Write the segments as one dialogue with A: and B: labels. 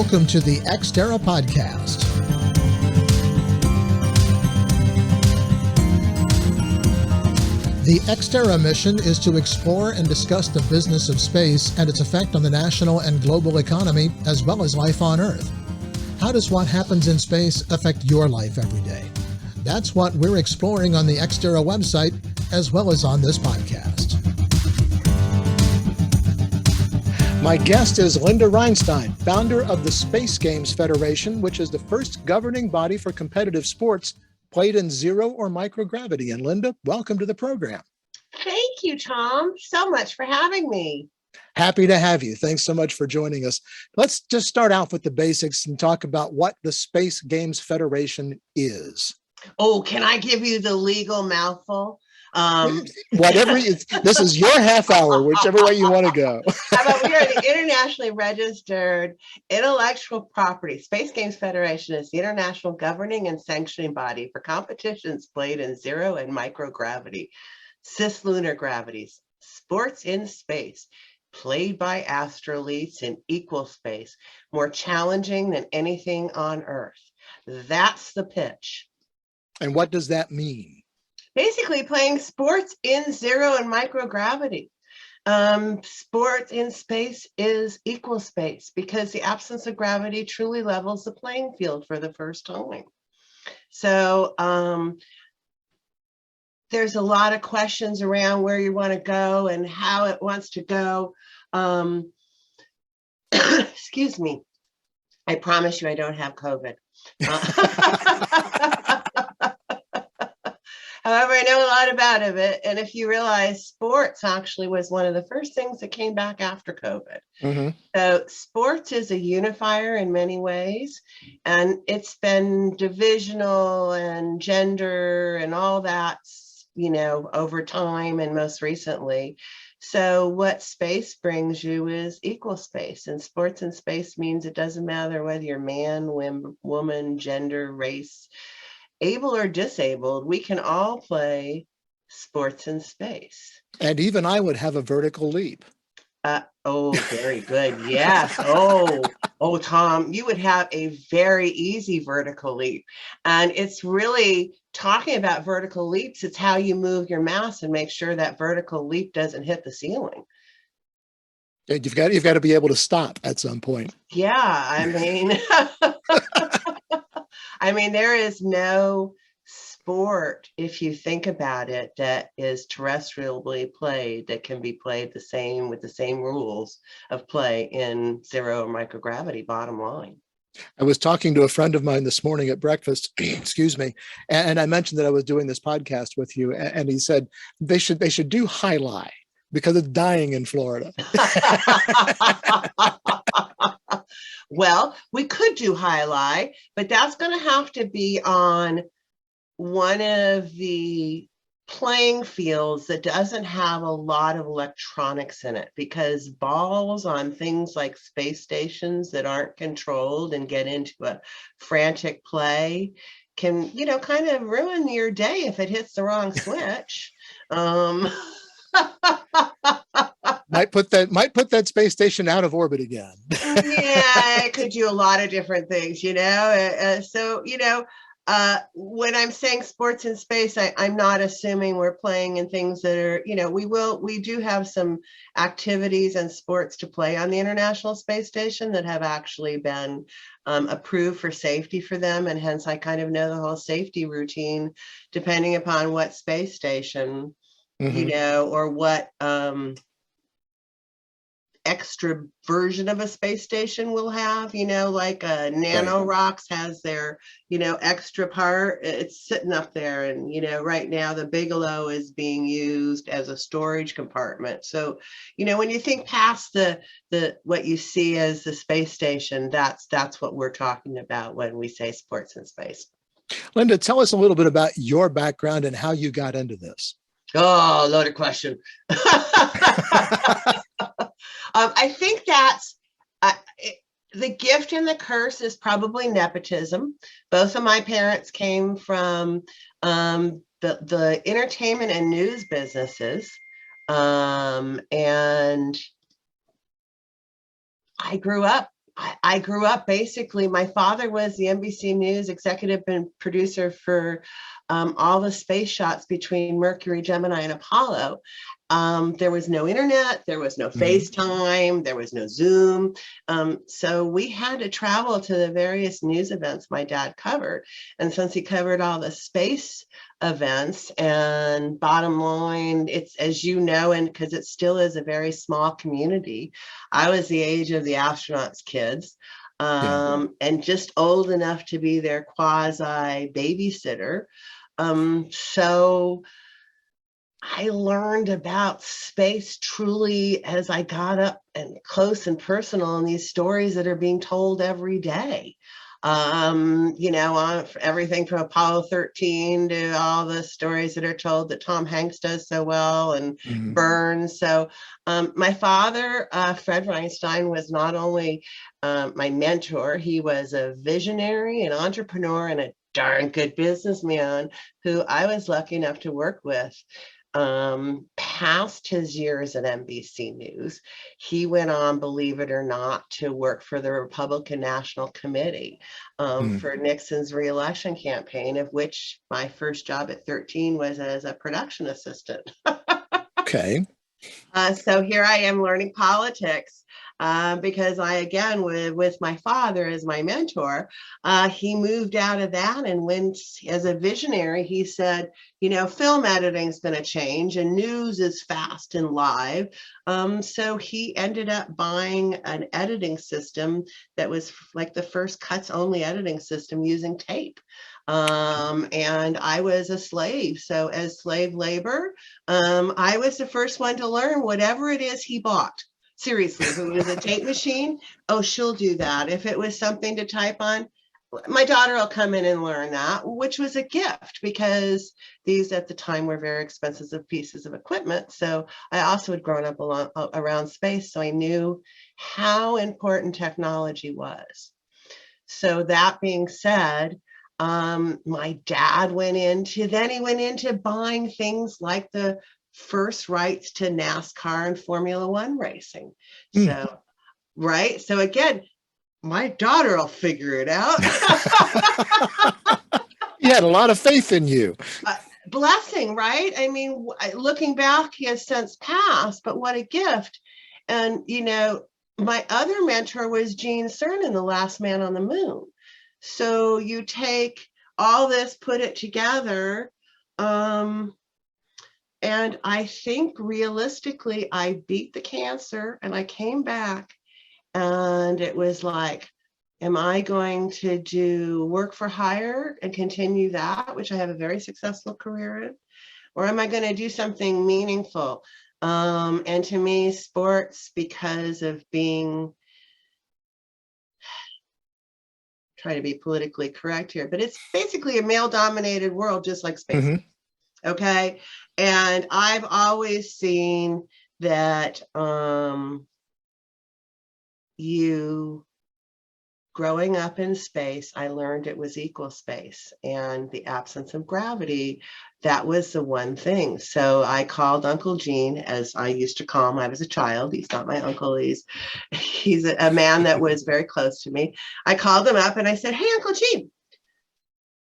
A: Welcome to the Ex Terra Podcast. The Ex Terra mission is to explore and discuss the business of space and its effect on the national and global economy, as well as life on Earth. How does what happens in space affect your life every day? That's what we're exploring on the Ex Terra website, as well as on this podcast. My guest is Linda Rheinstein, founder of the Space Games Federation, which is the first governing body for competitive sports played in zero or microgravity. And Linda, welcome to the program.
B: Thank you, Tom, so much for having me.
A: Happy to have you. Thanks so much for joining us. Let's just start out with the basics and talk about what the Space Games Federation is.
B: Oh, can I give you the legal mouthful?
A: This is your half hour, whichever way you want to go.
B: How about we are the internationally registered intellectual property. Space Games Federation is the international governing and sanctioning body for competitions played in zero and microgravity, cislunar gravities, sports in space, played by astrolites in equal space, more challenging than anything on Earth. That's the pitch.
A: And what does that mean?
B: Basically playing sports in zero and microgravity. Sports in space is equal space because the absence of gravity truly levels the playing field for the first time. So there's a lot of questions around where you want to go and how it wants to go. Excuse me. I promise you I don't have COVID. However, I know a lot about it. And if you realize sports actually was one of the first things that came back after COVID. Mm-hmm. So sports is a unifier in many ways, and it's been divisional and gender and all that, over time and most recently. So what space brings you is equal space, and sports in space means it doesn't matter whether you're man, woman, gender, race, able or disabled, we can all play sports in space.
A: And even I would have a vertical leap.
B: Very good. Yes. Oh, Tom, you would have a very easy vertical leap. And it's really talking about vertical leaps. It's how you move your mass and make sure that vertical leap doesn't hit the ceiling.
A: You've got to be able to stop at some point.
B: Yeah, I mean, there is no sport, if you think about it, that is terrestrially played that can be played with the same rules of play in zero microgravity, bottom line.
A: I was talking to a friend of mine this morning at breakfast, excuse me, and I mentioned that I was doing this podcast with you, and he said they should do high lie because it's dying in Florida.
B: Well, we could do high lie, but that's going to have to be on one of the playing fields that doesn't have a lot of electronics in it, because balls on things like space stations that aren't controlled and get into a frantic play can, kind of ruin your day if it hits the wrong switch.
A: Might put that space station out of orbit again.
B: Yeah, it could do a lot of different things, when I'm saying sports in space, I'm not assuming we're playing in things that are, we do have some activities and sports to play on the International Space Station that have actually been approved for safety for them. And hence I kind of know the whole safety routine, depending upon what space station, or what extra version of a space station will have, like Nano Rocks has their, extra part. It's sitting up there, and, right now the Bigelow is being used as a storage compartment. So, when you think past the what you see as the space station, that's what we're talking about when we say sports in space.
A: Linda, tell us a little bit about your background and how you got into this.
B: Oh, loaded question. I think that's the gift and the curse is probably nepotism. Both of my parents came from the entertainment and news businesses. And I grew up I grew up basically, my father was the NBC News executive and producer for all the space shots between Mercury, Gemini, and Apollo. There was no internet, there was no FaceTime, there was no Zoom. So we had to travel to the various news events my dad covered. And since he covered all the space events, and bottom line, it's, as you know, and because it still is a very small community, I was the age of the astronauts kids. And just old enough to be their quasi babysitter. So I learned about space truly as I got up and close and personal in these stories that are being told every day. On everything from Apollo 13 to all the stories that are told that Tom Hanks does so well, and Burns. So my father, Fred Rheinstein, was not only my mentor, he was a visionary, an entrepreneur, and a darn good businessman who I was lucky enough to work with. Past his years at NBC News, he went on, believe it or not, to work for the Republican National Committee for Nixon's reelection campaign, of which my first job at 13 was as a production assistant.
C: Okay.
B: So here I am learning politics because I, again, with my father as my mentor, he moved out of that and went as a visionary. He said, film editing is going to change and news is fast and live. So he ended up buying an editing system that was like the first cuts only editing system using tape. And I was a slave. So as slave labor, I was the first one to learn whatever it is he bought. Seriously, if it was a tape machine, oh, she'll do that. If it was something to type on, my daughter will come in and learn that, which was a gift because these at the time were very expensive pieces of equipment. So I also had grown up around space, so I knew how important technology was. So that being said, my dad went into buying things like the first rights to NASCAR and Formula One racing. So, right. So again, my daughter will figure it out.
C: He had a lot of faith in you.
B: Blessing, right? I mean, looking back, he has since passed, but what a gift. And, my other mentor was Gene Cernan, the last man on the moon. So you take all this, put it together, and I think realistically, I beat the cancer and I came back and it was like, am I going to do work for hire and continue that, which I have a very successful career in, or am I going to do something meaningful? And to me, sports, because of being, try to be politically correct here, but it's basically a male-dominated world, just like space. Okay. And I've always seen that growing up in space, I learned it was equal space and the absence of gravity. That was the one thing. So I called Uncle Gene, as I used to call him. I was a child. He's not my uncle. He's a man that was very close to me. I called him up and I said, hey, Uncle Gene,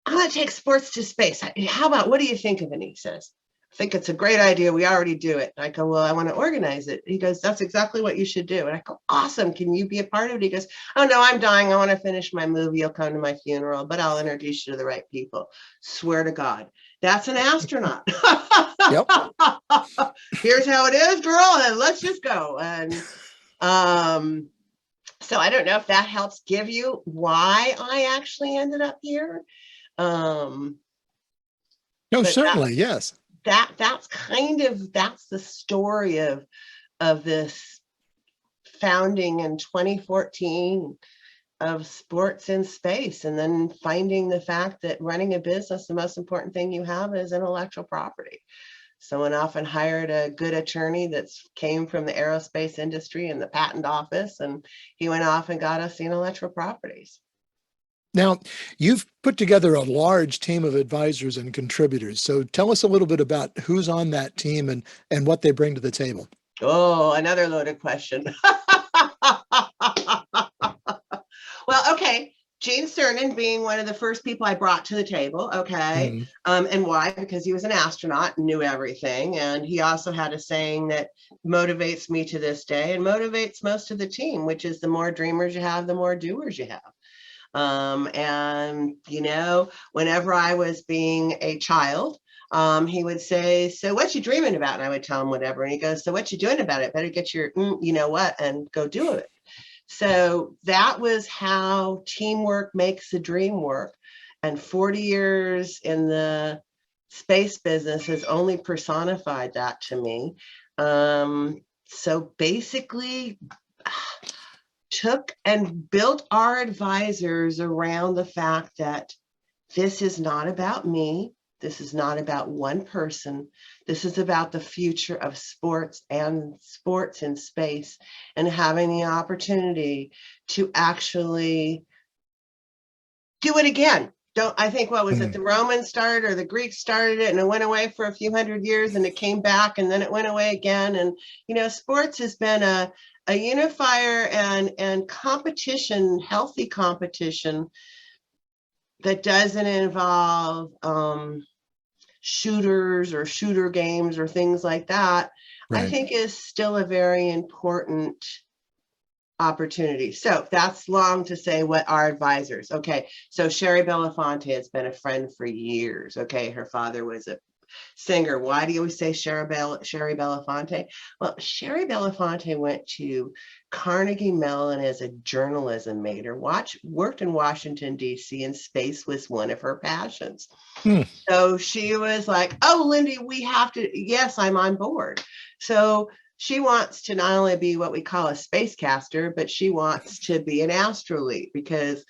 B: I'm going to take sports to space. How about, what do you think of it? And he says, I think it's a great idea. We already do it. I go, well, I want to organize it. He goes, that's exactly what you should do. And I go, awesome. Can you be a part of it? He goes, oh, no, I'm dying. I want to finish my movie. You'll come to my funeral, but I'll introduce you to the right people. Swear to God. That's an astronaut.
C: Yep.
B: Here's how it is, girl. And let's just go. And so I don't know if that helps give you why I actually ended up here. No,
C: certainly, yes.
B: That's the story of this founding in 2014 of sports in space, and then finding the fact that running a business, the most important thing you have is intellectual property. Someone often hired a good attorney that came from the aerospace industry and the patent office, and he went off and got us the intellectual properties.
C: Now, you've put together a large team of advisors and contributors. So tell us a little bit about who's on that team and what they bring to the table.
B: Oh, another loaded question. Well, okay. Gene Cernan being one of the first people I brought to the table, okay. And why? Because he was an astronaut and knew everything. And he also had a saying that motivates me to this day and motivates most of the team, which is the more dreamers you have, the more doers you have. And, you know, whenever I was being a child, he would say, so what you dreaming about? And I would tell him whatever. And he goes, so what you doing about it? Better get your, you know what, and go do it. So that was how teamwork makes the dream work. And 40 years in the space business has only personified that to me. So basically, took and built our advisors around the fact that this is not about me. This is not about one person. This is about the future of sports and sports in space, and having the opportunity to actually do it again. I think, what was it? The Romans started or the Greeks started it, and it went away for a few hundred years and it came back and then it went away again. And, you know, sports has been a unifier and competition, healthy competition that doesn't involve shooters or shooter games or things like that, right, I think is still a very important opportunity. So that's long to say what our advisors. Okay, so Sherry Belafonte has been a friend for years. Okay, her father was a singer. Why do you always say Sherry Belafonte? Well, Sherry Belafonte went to Carnegie Mellon as a journalism major, worked in Washington, D.C., and space was one of her passions. So she was like, oh, Lindy, we have to, yes, I'm on board. So she wants to not only be what we call a spacecaster, but she wants to be an astrolete, because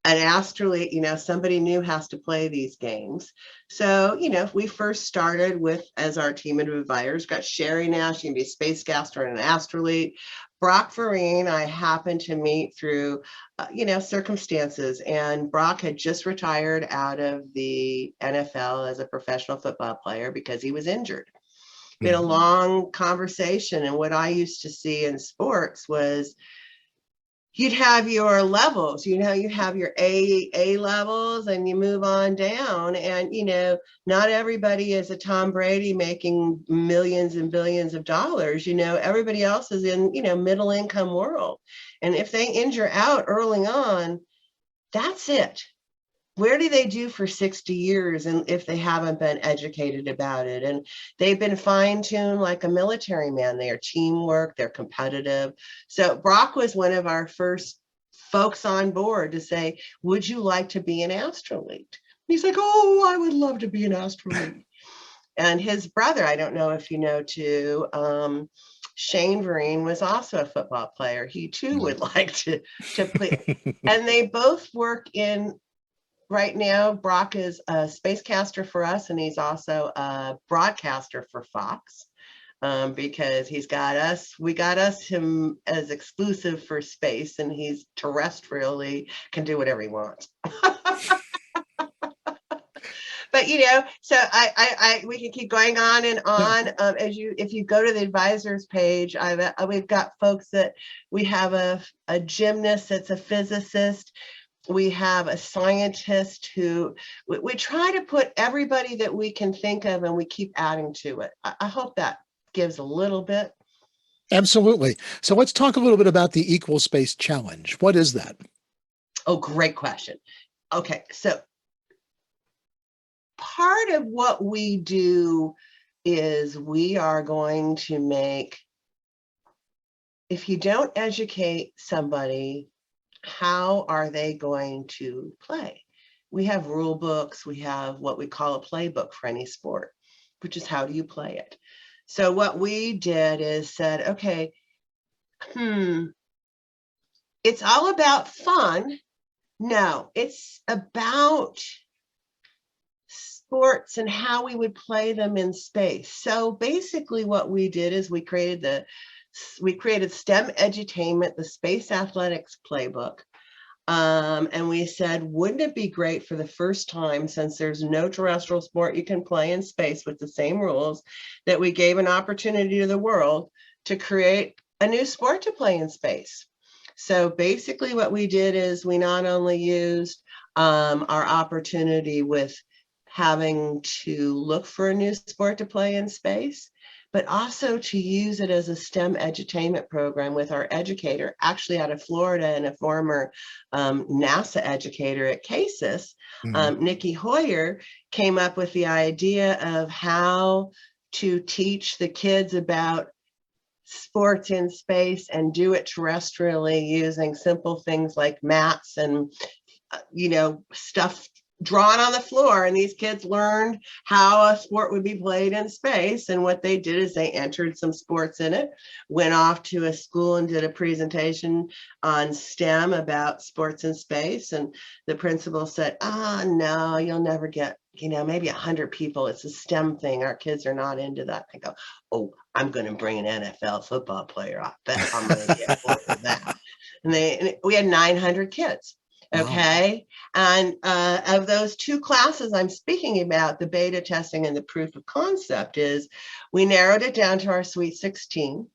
B: an astrolete, you know, somebody new has to play these games. So, you know, we first started with, as our team of advisors, got Sherry now, she can be a spacecaster and an astrolete. Brock Vereen, I happened to meet through, you know, circumstances, and Brock had just retired out of the NFL as a professional football player because he was injured. We had a long conversation, and what I used to see in sports was you'd have your levels, you know, you have your A levels and you move on down, and, you know, not everybody is a Tom Brady making millions and billions of dollars. You know, everybody else is in, you know, middle income world. And if they injure out early on, that's it. Where do they do for 60 years and if they haven't been educated about it? And they've been fine-tuned like a military man. They are teamwork, they're competitive. So Brock was one of our first folks on board to say, would you like to be an astrolete? He's like, oh, I would love to be an astrolete. And his brother, I don't know if you know too, Shane Vereen was also a football player. He too would like to play. And they both work in, right now, Brock is a spacecaster for us, and he's also a broadcaster for Fox, because he's got us, him as exclusive for space, and he's terrestrially can do whatever he wants. But, you know, so we can keep going on and on. If you go to the advisors page, we've got folks that we have a gymnast that's a physicist. We have a scientist who we try to put everybody that we can think of, and we keep adding to it. I hope that gives a little bit.
C: Absolutely. So let's talk a little bit about the Equal Space Challenge. What is that?
B: Oh, great question. Okay, so part of what we do is we are going to make, if you don't educate somebody, how are they going to play? We have rule books. We have what we call a playbook for any sport, which is how do you play it? So what we did is said, okay, it's all about fun. No, it's about sports and how we would play them in space. So basically what we did is we created STEM edutainment, the Space Athletics Playbook. And we said, wouldn't it be great for the first time, since there's no terrestrial sport you can play in space with the same rules, that we gave an opportunity to the world to create a new sport to play in space. So basically what we did is we not only used our opportunity with having to look for a new sport to play in space, but also to use it as a STEM edutainment program with our educator, actually out of Florida and a former NASA educator at CASIS, Nikki Hoyer, came up with the idea of how to teach the kids about sports in space and do it terrestrially using simple things like mats and, stuff drawn on the floor. And these kids learned how a sport would be played in space. And what they did is they entered some sports in it, went off to a school and did a presentation on STEM about sports in space. And the principal said, no, you'll never get, maybe 100 people. It's a STEM thing. Our kids are not into that. I go, oh, I'm going to bring an NFL football player. I bet I'm going to get more for that. And we had 900 kids. Okay. Wow. And of those two classes I'm speaking about, the beta testing and the proof of concept, is we narrowed it down to our Sweet 16.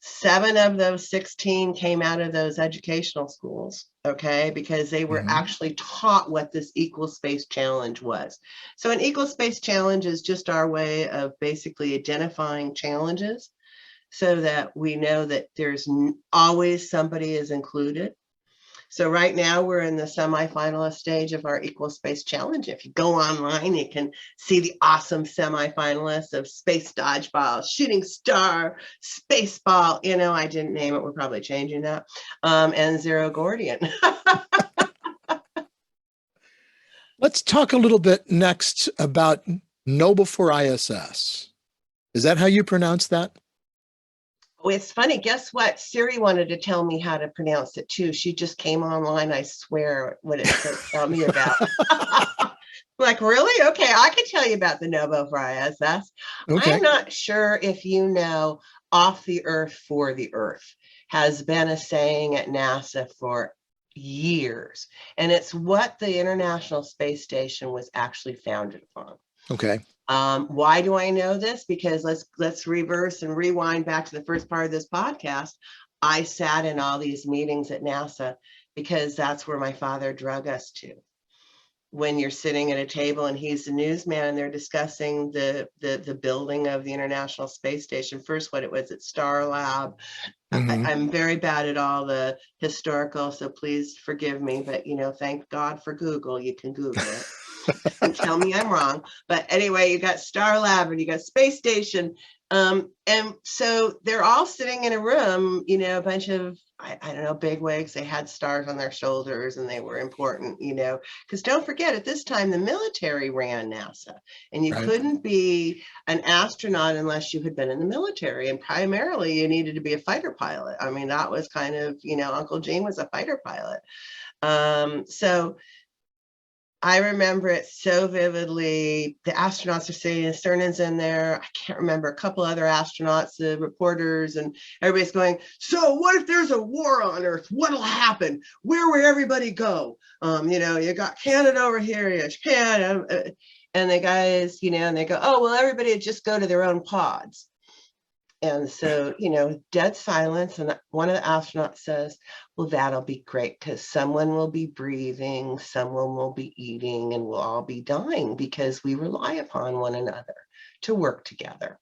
B: 7 of those 16 came out of those educational schools, okay, because they were actually taught what this equal space challenge was. So an equal space challenge is just our way of basically identifying challenges so that we know that there's always somebody is included. So right now we're in the semifinalist stage of our Equal Space Challenge. If you go online, you can see the awesome semifinalists of Space Dodgeball, Shooting Star, Spaceball. I didn't name it. We're probably changing that. And Zero Gordian.
C: Let's talk a little bit next about Nobel for ISS. Is that how you pronounce that?
B: Oh, it's funny. Guess what? Siri wanted to tell me how to pronounce it too. She just came online. I swear what it said, tell me about. Like, really? Okay, I can tell you about the Nobel for ISS. Okay. I'm not sure if you know, off the Earth for the Earth has been a saying at NASA for years. And it's what the International Space Station was actually founded upon.
C: Okay.
B: Why do I know this? Because let's reverse and rewind back to the first part of this podcast. I sat in all these meetings at NASA because that's where my father drug us to. When you're sitting at a table and he's the newsman and they're discussing the building of the International Space Station, first what it was at Star Lab. I'm very bad at all the historical, so please forgive me, but thank God for Google. You can Google it. And tell me I'm wrong. But anyway, you got Star Lab and you got Space Station. And so they're all sitting in a room, a bunch of, I don't know, bigwigs. They had stars on their shoulders and they were important, because don't forget, at this time, the military ran NASA and you couldn't be an astronaut unless you had been in the military. And primarily you needed to be a fighter pilot. I mean, that was kind of, Uncle Gene was a fighter pilot. So I remember it so vividly. The astronauts are sitting, Cernan's in there. I can't remember, a couple other astronauts, the reporters, and everybody's going, so what if there's a war on Earth? What'll happen? Where will everybody go? You got Canada over here, you got Japan, and the guys, and they go, oh, well, everybody would just go to their own pods. And so, dead silence. And one of the astronauts says, well, that'll be great because someone will be breathing, someone will be eating, and we'll all be dying because we rely upon one another to work together.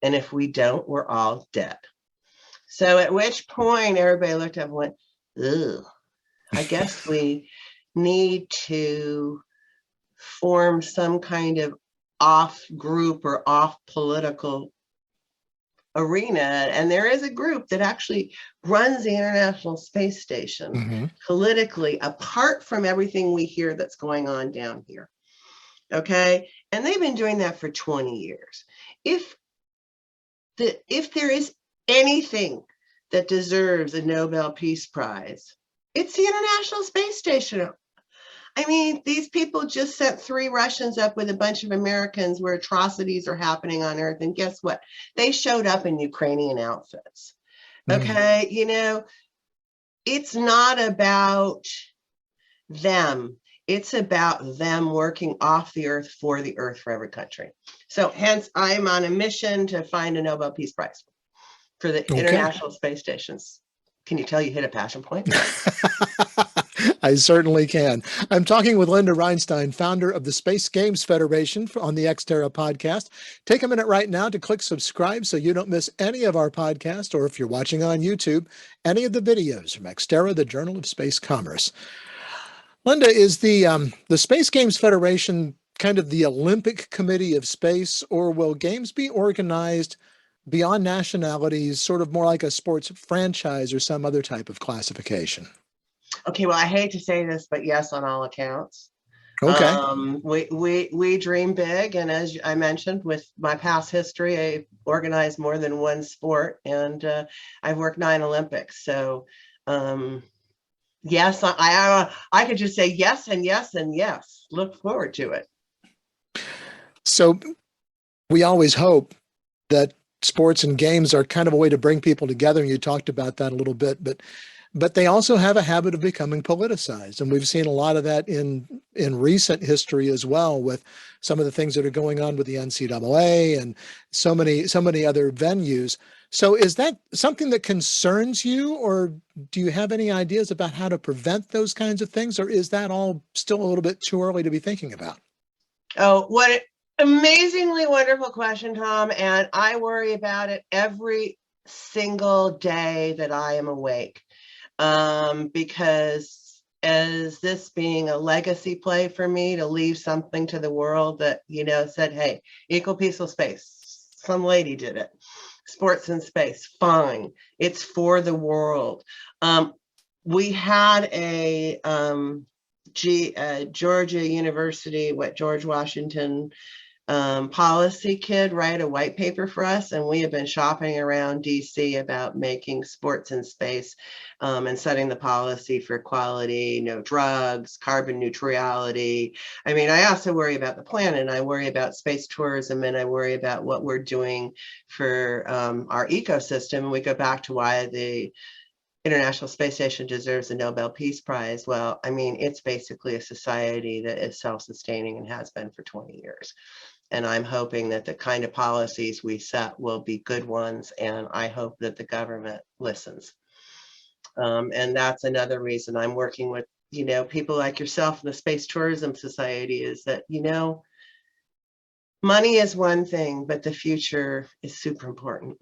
B: And if we don't, we're all dead. So at which point everybody looked up and went, ugh, I guess we need to form some kind of off group or off political arena. And there is a group that actually runs the International Space Station politically, apart from everything we hear that's going on down here. Okay. And they've been doing that for 20 years. If there is anything that deserves a Nobel Peace Prize, it's the International Space Station. I mean, these people just sent 3 Russians up with a bunch of Americans where atrocities are happening on Earth. And guess what? They showed up in Ukrainian outfits. Okay. It's not about them. It's about them working off the Earth for every country. So hence, I'm on a mission to find a Nobel Peace Prize for the International Space Stations. Can you tell you hit a passion point?
C: I certainly can. I'm talking with Linda Rheinstein, founder of the Space Games Federation on the Ex Terra Podcast. Take a minute right now to click subscribe so you don't miss any of our podcasts, or if you're watching on YouTube, any of the videos from Ex Terra, the Journal of Space Commerce. Linda, is the Space Games Federation kind of the Olympic Committee of space, or will games be organized beyond nationalities, sort of more like a sports franchise or some other type of classification?
B: Okay, well, I hate to say this, but yes, on all accounts.
C: Okay.
B: We dream big, and as I mentioned, with my past history, I organized more than one sport, and I've worked 9 Olympics. So, yes, I could just say yes and yes and yes. Look forward to it.
C: So, we always hope that sports and games are kind of a way to bring people together, and you talked about that a little bit, but they also have a habit of becoming politicized. And we've seen a lot of that in recent history as well, with some of the things that are going on with the NCAA and so many other venues. So is that something that concerns you, or do you have any ideas about how to prevent those kinds of things? Or is that all still a little bit too early to be thinking about?
B: Oh, what an amazingly wonderful question, Tom. And I worry about it every single day that I am awake. Because as this being a legacy play for me to leave something to the world that, said, hey, equal peaceful space. Some lady did it. Sports in space, fine. It's for the world. We had a Georgia University, George Washington policy kid write a white paper for us, and we have been shopping around DC about making sports in space and setting the policy for equality, no drugs, carbon neutrality. I mean, I also worry about the planet, and I worry about space tourism, and I worry about what we're doing for our ecosystem. And we go back to why the International Space Station deserves a Nobel Peace Prize. Well, I mean, it's basically a society that is self-sustaining and has been for 20 years. And I'm hoping that the kind of policies we set will be good ones, and I hope that the government listens. And that's another reason I'm working with, people like yourself in the Space Tourism Society, is that, money is one thing, but the future is super important.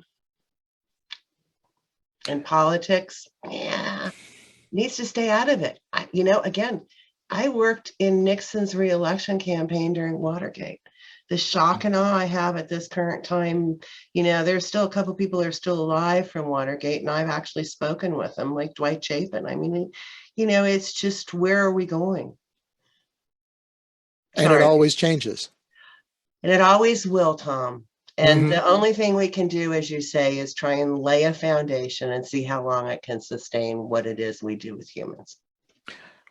B: And politics, needs to stay out of it. Again, I worked in Nixon's re-election campaign during Watergate. The shock and awe I have at this current time, there's still a couple people that are still alive from Watergate, and I've actually spoken with them, like Dwight Chapin. I mean, it's just, where are we going?
C: And it always changes.
B: And it always will, Tom. And the only thing we can do, as you say, is try and lay a foundation and see how long it can sustain what it is we do with humans.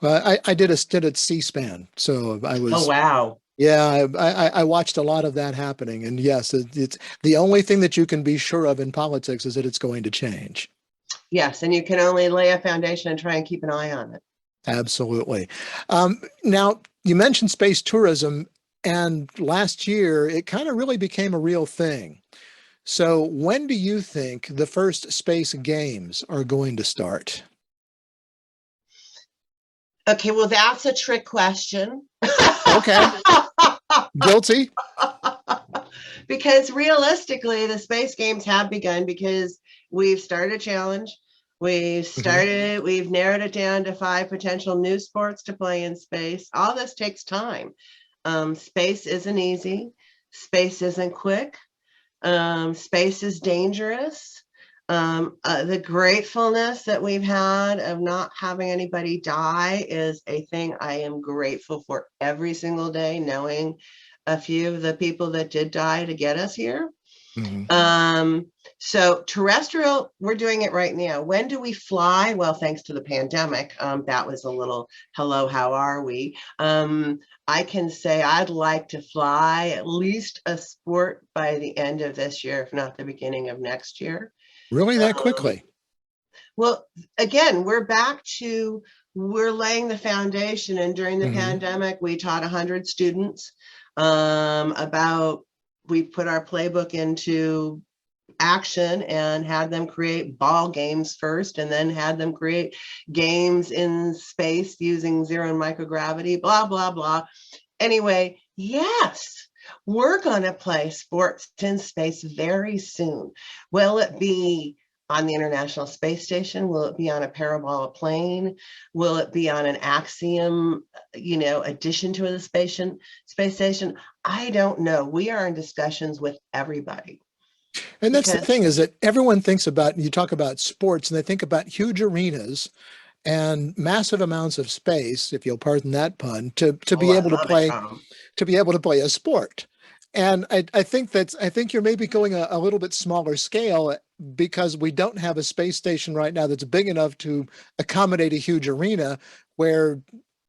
C: Well, I did a stint at C-SPAN, so I was.
B: Oh, wow.
C: Yeah, I watched a lot of that happening. And yes, it's the only thing that you can be sure of in politics is that it's going to change.
B: Yes, and you can only lay a foundation and try and keep an eye on it.
C: Absolutely. Now, you mentioned space tourism, and last year it kind of really became a real thing. So when do you think the first space games are going to start?
B: Okay, well, that's a trick question.
C: Okay. Guilty.
B: Because realistically, the space games have begun, because we've started a challenge. We've narrowed it down to 5 potential new sports to play in space. All this takes time. Space isn't easy. Space isn't quick. Space is dangerous. The gratefulness that we've had of not having anybody die is a thing I am grateful for every single day, knowing a few of the people that did die to get us here. So terrestrial, we're doing it right now. When do we fly? Well, thanks to the pandemic, that was a little, hello, how are we? I can say I'd like to fly at least a sport by the end of this year, if not the beginning of next year.
C: Really, that quickly?
B: Well, again, we're laying the foundation. And during the pandemic, we taught 100 students we put our playbook into action and had them create ball games first, and then had them create games in space using zero and microgravity, blah, blah, blah. Anyway, yes, we're going to play sports in space very soon. Will it be on the International Space Station? Will it be on a parabolic plane? Will it be on an Axiom, addition to the space station? I don't know. We are in discussions with everybody.
C: And that's the thing, is that everyone thinks about, you talk about sports, and they think about huge arenas and massive amounts of space, if you'll pardon that pun, to be able to play a sport. And I think you're maybe going a little bit smaller scale, because we don't have a space station right now that's big enough to accommodate a huge arena where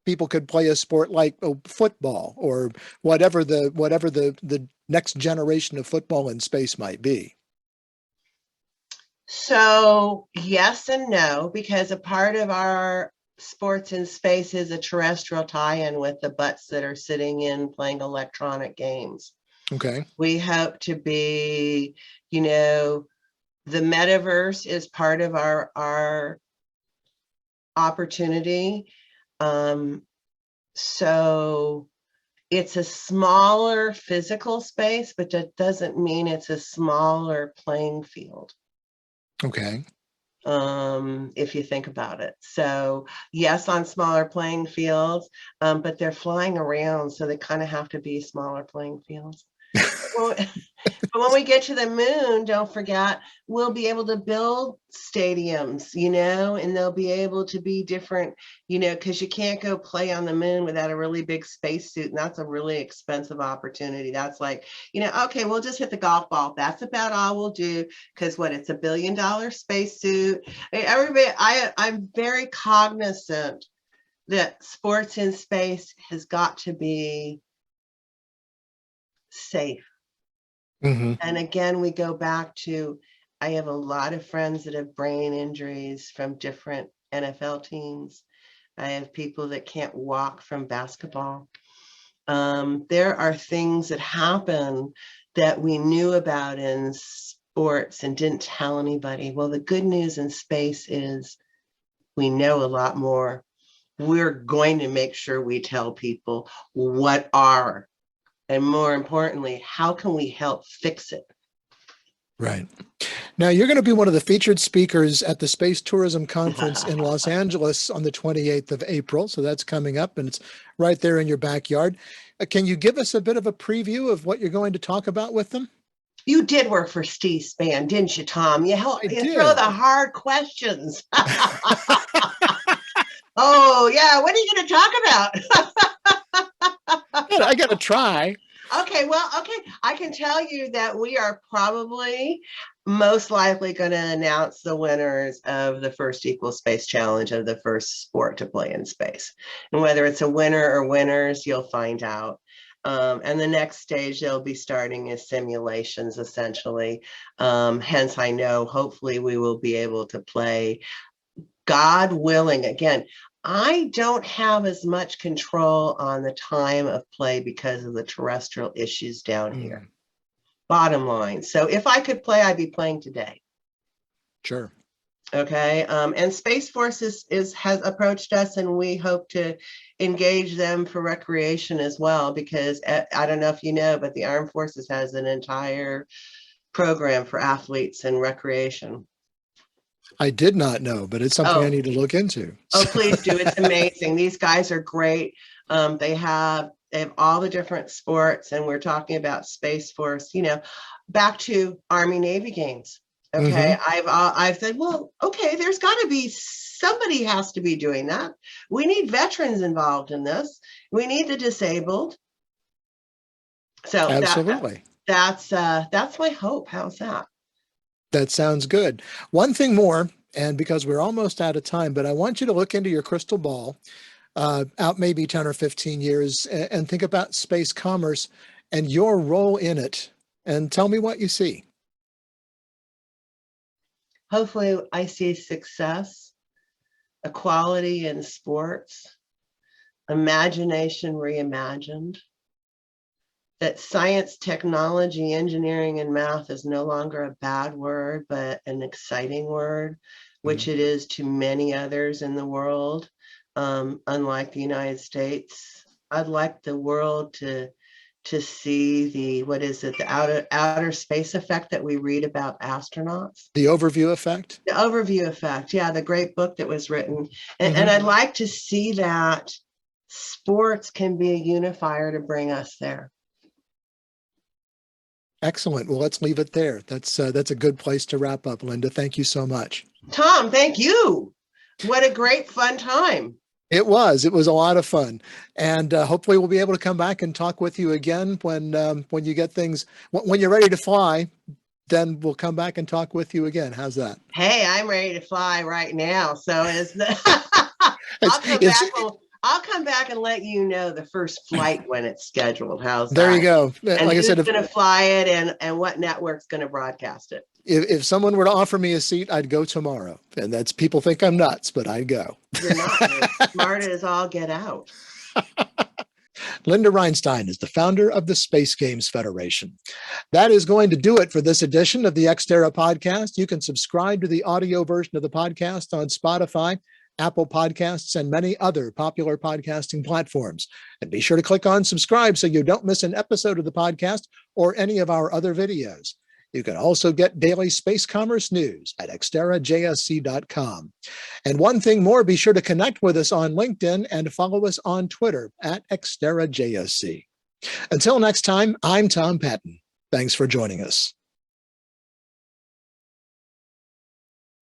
C: people could play a sport like football or whatever the next generation of football in space might be.
B: So yes and no, because a part of our sports in space is a terrestrial tie-in with the butts that are sitting in playing electronic games.
C: Okay.
B: We hope to be, the metaverse is part of our opportunity. So it's a smaller physical space, but that doesn't mean it's a smaller playing field.
C: Okay.
B: If you think about it. So yes, on smaller playing fields, but they're flying around, so they kind of have to be smaller playing fields. But when we get to the moon, don't forget, we'll be able to build stadiums, and they'll be able to be different, because you can't go play on the moon without a really big spacesuit. And that's a really expensive opportunity. That's like, okay, we'll just hit the golf ball. That's about all we'll do. Because it's $1 billion spacesuit. I'm very cognizant that sports in space has got to be safe.
C: Mm-hmm.
B: And again, we go back to, I have a lot of friends that have brain injuries from different NFL teams. I have people that can't walk from basketball. There are things that happen that we knew about in sports and didn't tell anybody. Well, the good news in space is we know a lot more. We're going to make sure we tell people what are, and more importantly, how can we help fix it?
C: Right. Now, you're going to be one of the featured speakers at the Space Tourism Conference in Los Angeles on the 28th of April. So that's coming up, and it's right there in your backyard. Can you give us a bit of a preview of what you're going to talk about with them?
B: You did work for Steve Spann, didn't you, Tom? You throw the hard questions. Oh, yeah. What are you going to talk about?
C: I got to try.
B: Okay. I can tell you that we are probably most likely going to announce the winners of the first Equal Space Challenge, of the first sport to play in space. And whether it's a winner or winners, you'll find out. And the next stage they'll be starting is simulations, essentially. Hence, I know hopefully we will be able to play, God willing. Again, I don't have as much control on the time of play because of the terrestrial issues down here. Bottom line. So if I could play, I'd be playing today.
C: Sure.
B: Okay. And Space Force has approached us, and we hope to engage them for recreation as well, because I don't know if you know, but the Armed Forces has an entire program for athletes and recreation.
C: I did not know, but it's something I need to look into.
B: Oh, please do. It's amazing. These guys are great. They have all the different sports, and we're talking about Space Force, back to Army Navy games. Okay. Mm-hmm. I've said, well, okay, there's got to be, somebody has to be doing that. We need veterans involved in this. We need the disabled. So
C: absolutely.
B: That's my hope. How's that?
C: That sounds good. One thing more, and because we're almost out of time, but I want you to look into your crystal ball out maybe 10 or 15 years and think about space commerce and your role in it, and tell me what you see.
B: Hopefully I see success, equality in sports, imagination reimagined, that science, technology, engineering, and math is no longer a bad word, but an exciting word, which it is to many others in the world, unlike the United States. I'd like the world to see the outer space effect that we read about astronauts.
C: The overview effect?
B: The overview effect, yeah, the great book that was written. And I'd like to see that sports can be a unifier to bring us there.
C: Excellent. Well, let's leave it there. That's a good place to wrap up, Linda. Thank you so much.
B: Tom, thank you. What a great fun time.
C: It was a lot of fun. And hopefully we'll be able to come back and talk with you again when you get things, when you're ready to fly, then we'll come back and talk with you again. How's that?
B: Hey, I'm ready to fly right now. So I'll come back and let you know the first flight when it's scheduled. How's that?
C: There you go.
B: And like I said, who's going to fly it and what network's going to broadcast it?
C: If someone were to offer me a seat, I'd go tomorrow. And that's, people think I'm nuts, but I'd go.
B: You're not. You're smart as all get out.
C: Linda Rheinstein is the founder of the Space Games Federation. That is going to do it for this edition of the Ex Terra Podcast. You can subscribe to the audio version of the podcast on Spotify, Apple Podcasts, and many other popular podcasting platforms. And be sure to click on subscribe so you don't miss an episode of the podcast or any of our other videos. You can also get daily space commerce news at xterrajsc.com. And one thing more, be sure to connect with us on LinkedIn and follow us on Twitter at xterrajsc. Until next time, I'm Tom Patton. Thanks for joining us.